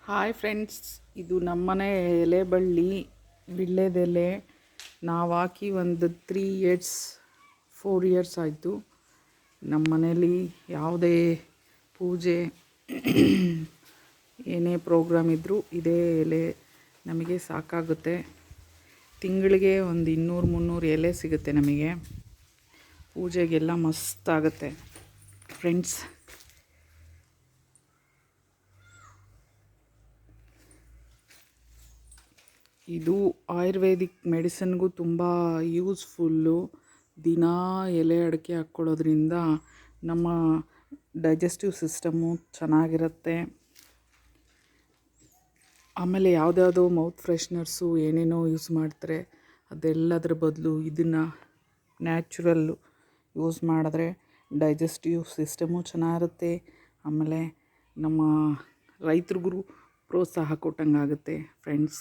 Hi friends, ಇದು ನಮ್ಮನೆ ಎಲೆ ಬಳ್ಳಿ ವಿಳ್ಯದೆಲೆ. ನಾವು ಹಾಕಿ ಒಂದು 4 ಇಯರ್ಸ್ ಆಯಿತು. ನಮ್ಮ ಮನೇಲಿ ಯಾವುದೇ ಪೂಜೆ ಏನೇ ಪ್ರೋಗ್ರಾಮ್ ಇದ್ದರೂ ಇದೇ ಎಲೆ ನಮಗೆ ಸಾಕಾಗುತ್ತೆ. ತಿಂಗಳಿಗೆ ಒಂದು 200-300 ಎಲೆ ಸಿಗುತ್ತೆ ನಮಗೆ. ಪೂಜೆಗೆಲ್ಲ ಮಸ್ತಾಗುತ್ತೆ ಫ್ರೆಂಡ್ಸ್. ಇದು ಆಯುರ್ವೇದಿಕ್ ಮೆಡಿಸಿನ್ಗೂ ತುಂಬ ಯೂಸ್ಫುಲ್ಲು. ದಿನಾ ಎಲೆ ಅಡಿಕೆ ಹಾಕ್ಕೊಳ್ಳೋದ್ರಿಂದ ನಮ್ಮ ಡೈಜೆಸ್ಟಿವ್ ಸಿಸ್ಟಮ್ಮು ಚೆನ್ನಾಗಿರುತ್ತೆ. ಆಮೇಲೆ ಯಾವುದ್ಯಾವುದೋ ಮೌತ್ ಫ್ರೆಶ್ನರ್ಸು ಏನೇನೋ ಯೂಸ್ ಮಾಡ್ತಾರೆ. ಅದೆಲ್ಲದರ ಬದಲು ಇದನ್ನು ನ್ಯಾಚುರಲ್ಲು ಯೂಸ್ ಮಾಡಿದ್ರೆ ಡೈಜೆಸ್ಟಿವ್ ಸಿಸ್ಟಮು ಚೆನ್ನಾಗಿರುತ್ತೆ. ಆಮೇಲೆ ನಮ್ಮ ರೈತರಿಗೂ ಪ್ರೋತ್ಸಾಹ ಕೊಟ್ಟಂಗಾಗುತ್ತೆ ಫ್ರೆಂಡ್ಸ್.